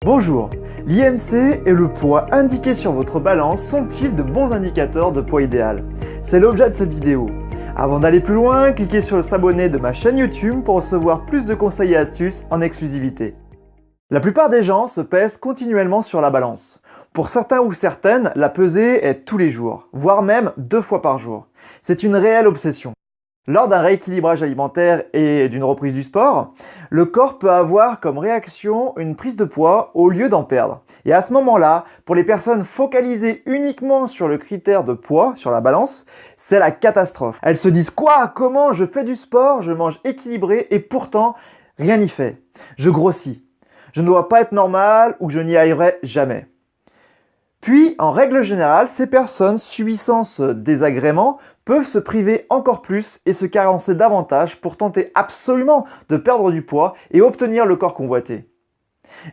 Bonjour, l'IMC et le poids indiqué sur votre balance sont-ils de bons indicateurs de poids idéal? C'est l'objet de cette vidéo. Avant d'aller plus loin, cliquez sur s'abonner de ma chaîne YouTube pour recevoir plus de conseils et astuces en exclusivité. La plupart des gens se pèsent continuellement sur la balance. Pour certains ou certaines, la pesée est tous les jours, voire même 2 fois par jour. C'est une réelle obsession. Lors d'un rééquilibrage alimentaire et d'une reprise du sport, le corps peut avoir comme réaction une prise de poids au lieu d'en perdre. Et à ce moment-là, pour les personnes focalisées uniquement sur le critère de poids, sur la balance, c'est la catastrophe. Elles se disent « Quoi? Comment? Je fais du sport, je mange équilibré et pourtant, rien n'y fait. Je grossis. Je ne dois pas être normal ou je n'y arriverai jamais. » Puis, en règle générale, ces personnes subissant ce désagrément peuvent se priver encore plus et se carencer davantage pour tenter absolument de perdre du poids et obtenir le corps convoité.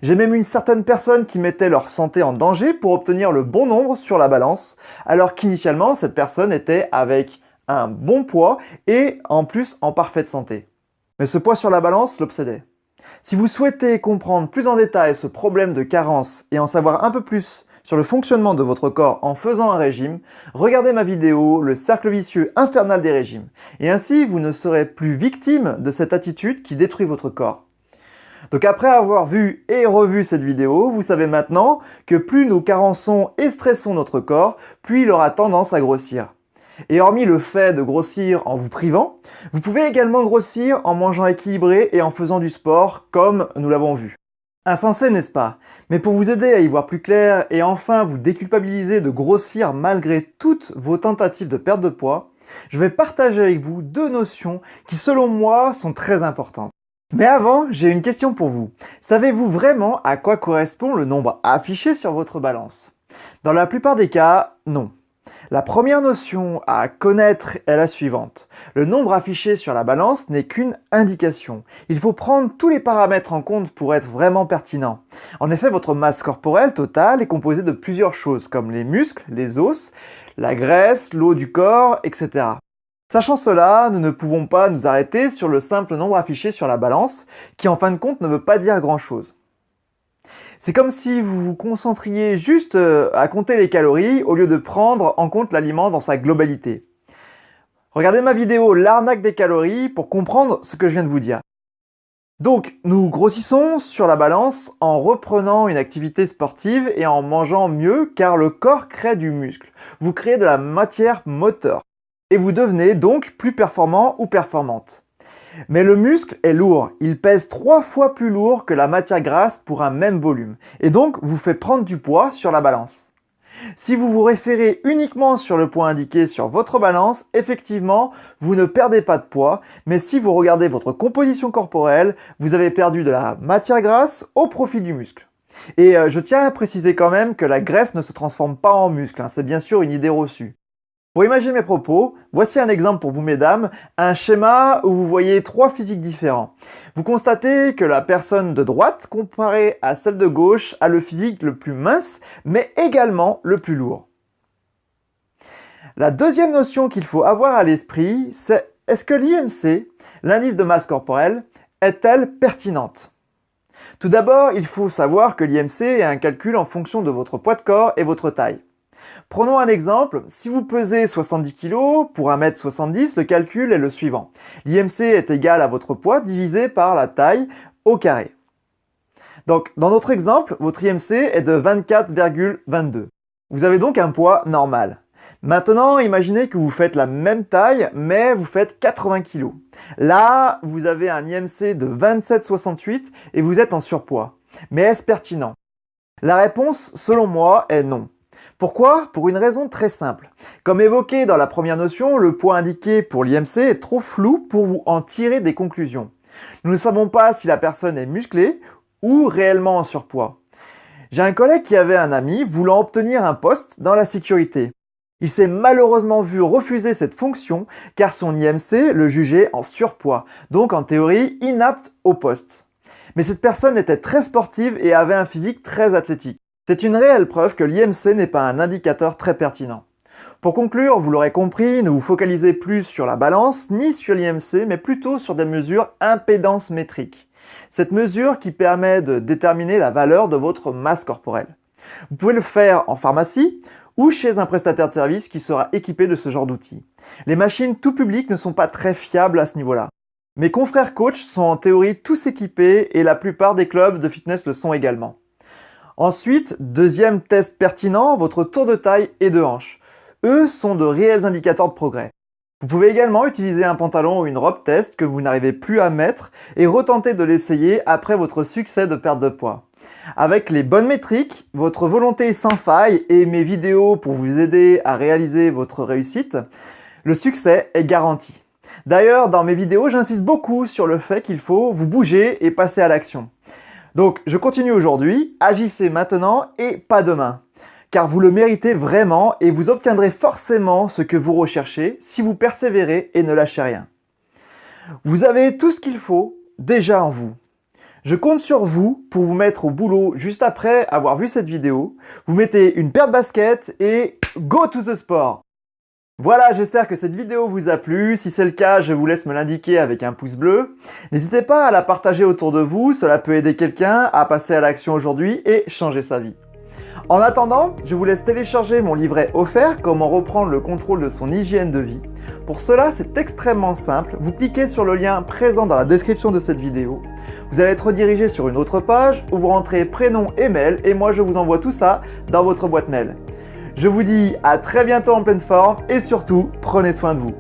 J'ai même une certaine personne qui mettait leur santé en danger pour obtenir le bon nombre sur la balance, alors qu'initialement cette personne était avec un bon poids et en plus en parfaite santé. Mais ce poids sur la balance l'obsédait. Si vous souhaitez comprendre plus en détail ce problème de carence et en savoir un peu plus sur le fonctionnement de votre corps en faisant un régime, regardez ma vidéo « Le cercle vicieux infernal des régimes » et ainsi vous ne serez plus victime de cette attitude qui détruit votre corps. Donc après avoir vu et revu cette vidéo, vous savez maintenant que plus nous carençons et stressons notre corps, plus il aura tendance à grossir. Et hormis le fait de grossir en vous privant, vous pouvez également grossir en mangeant équilibré et en faisant du sport comme nous l'avons vu. Insensé, n'est-ce pas? Mais pour vous aider à y voir plus clair et enfin vous déculpabiliser de grossir malgré toutes vos tentatives de perte de poids, je vais partager avec vous 2 notions qui selon moi sont très importantes. Mais avant, j'ai une question pour vous. Savez-vous vraiment à quoi correspond le nombre affiché sur votre balance? Dans la plupart des cas, non. La première notion à connaître est la suivante. Le nombre affiché sur la balance n'est qu'une indication. Il faut prendre tous les paramètres en compte pour être vraiment pertinent. En effet, votre masse corporelle totale est composée de plusieurs choses comme les muscles, les os, la graisse, l'eau du corps, etc. Sachant cela, nous ne pouvons pas nous arrêter sur le simple nombre affiché sur la balance, qui en fin de compte ne veut pas dire grand-chose. C'est comme si vous vous concentriez juste à compter les calories au lieu de prendre en compte l'aliment dans sa globalité. Regardez ma vidéo l'arnaque des calories pour comprendre ce que je viens de vous dire. Donc, nous grossissons sur la balance en reprenant une activité sportive et en mangeant mieux car le corps crée du muscle. Vous créez de la matière moteur et vous devenez donc plus performant ou performante. Mais le muscle est lourd, il pèse 3 fois plus lourd que la matière grasse pour un même volume, et donc vous fait prendre du poids sur la balance. Si vous vous référez uniquement sur le poids indiqué sur votre balance, effectivement, vous ne perdez pas de poids, mais si vous regardez votre composition corporelle, vous avez perdu de la matière grasse au profit du muscle. Et je tiens à préciser quand même que la graisse ne se transforme pas en muscle, c'est bien sûr une idée reçue. Pour imaginer mes propos, voici un exemple pour vous mesdames, un schéma où vous voyez 3 physiques différents. Vous constatez que la personne de droite, comparée à celle de gauche, a le physique le plus mince, mais également le plus lourd. La deuxième notion qu'il faut avoir à l'esprit, c'est est-ce que l'IMC, l'indice de masse corporelle, est-elle pertinente? Tout d'abord, il faut savoir que l'IMC est un calcul en fonction de votre poids de corps et votre taille. Prenons un exemple, si vous pesez 70 kg pour 1,70 m, le calcul est le suivant. L'IMC est égal à votre poids divisé par la taille au carré. Donc, dans notre exemple, votre IMC est de 24,22. Vous avez donc un poids normal. Maintenant, imaginez que vous faites la même taille, mais vous faites 80 kg. Là, vous avez un IMC de 27,68 et vous êtes en surpoids. Mais est-ce pertinent? La réponse, selon moi, est non. Pourquoi? Pour une raison très simple. Comme évoqué dans la première notion, le poids indiqué pour l'IMC est trop flou pour vous en tirer des conclusions. Nous ne savons pas si la personne est musclée ou réellement en surpoids. J'ai un collègue qui avait un ami voulant obtenir un poste dans la sécurité. Il s'est malheureusement vu refuser cette fonction car son IMC le jugeait en surpoids, donc en théorie inapte au poste. Mais cette personne était très sportive et avait un physique très athlétique. C'est une réelle preuve que l'IMC n'est pas un indicateur très pertinent. Pour conclure, vous l'aurez compris, ne vous focalisez plus sur la balance ni sur l'IMC, mais plutôt sur des mesures impédance métriques. Cette mesure qui permet de déterminer la valeur de votre masse corporelle. Vous pouvez le faire en pharmacie ou chez un prestataire de service qui sera équipé de ce genre d'outils. Les machines tout public ne sont pas très fiables à ce niveau-là. Mes confrères coachs sont en théorie tous équipés et la plupart des clubs de fitness le sont également. Ensuite, deuxième test pertinent, votre tour de taille et de hanche. Eux sont de réels indicateurs de progrès. Vous pouvez également utiliser un pantalon ou une robe test que vous n'arrivez plus à mettre et retenter de l'essayer après votre succès de perte de poids. Avec les bonnes métriques, votre volonté sans faille et mes vidéos pour vous aider à réaliser votre réussite, le succès est garanti. D'ailleurs, dans mes vidéos, j'insiste beaucoup sur le fait qu'il faut vous bouger et passer à l'action. Donc, je continue aujourd'hui, agissez maintenant et pas demain. Car vous le méritez vraiment et vous obtiendrez forcément ce que vous recherchez si vous persévérez et ne lâchez rien. Vous avez tout ce qu'il faut déjà en vous. Je compte sur vous pour vous mettre au boulot juste après avoir vu cette vidéo. Vous mettez une paire de baskets et go to the sport! Voilà, j'espère que cette vidéo vous a plu. Si c'est le cas, je vous laisse me l'indiquer avec un pouce bleu. N'hésitez pas à la partager autour de vous, cela peut aider quelqu'un à passer à l'action aujourd'hui et changer sa vie. En attendant, je vous laisse télécharger mon livret offert « Comment reprendre le contrôle de son hygiène de vie ». Pour cela, c'est extrêmement simple. Vous cliquez sur le lien présent dans la description de cette vidéo. Vous allez être redirigé sur une autre page où vous rentrez prénom et mail et moi je vous envoie tout ça dans votre boîte mail. Je vous dis à très bientôt en pleine forme et surtout, prenez soin de vous.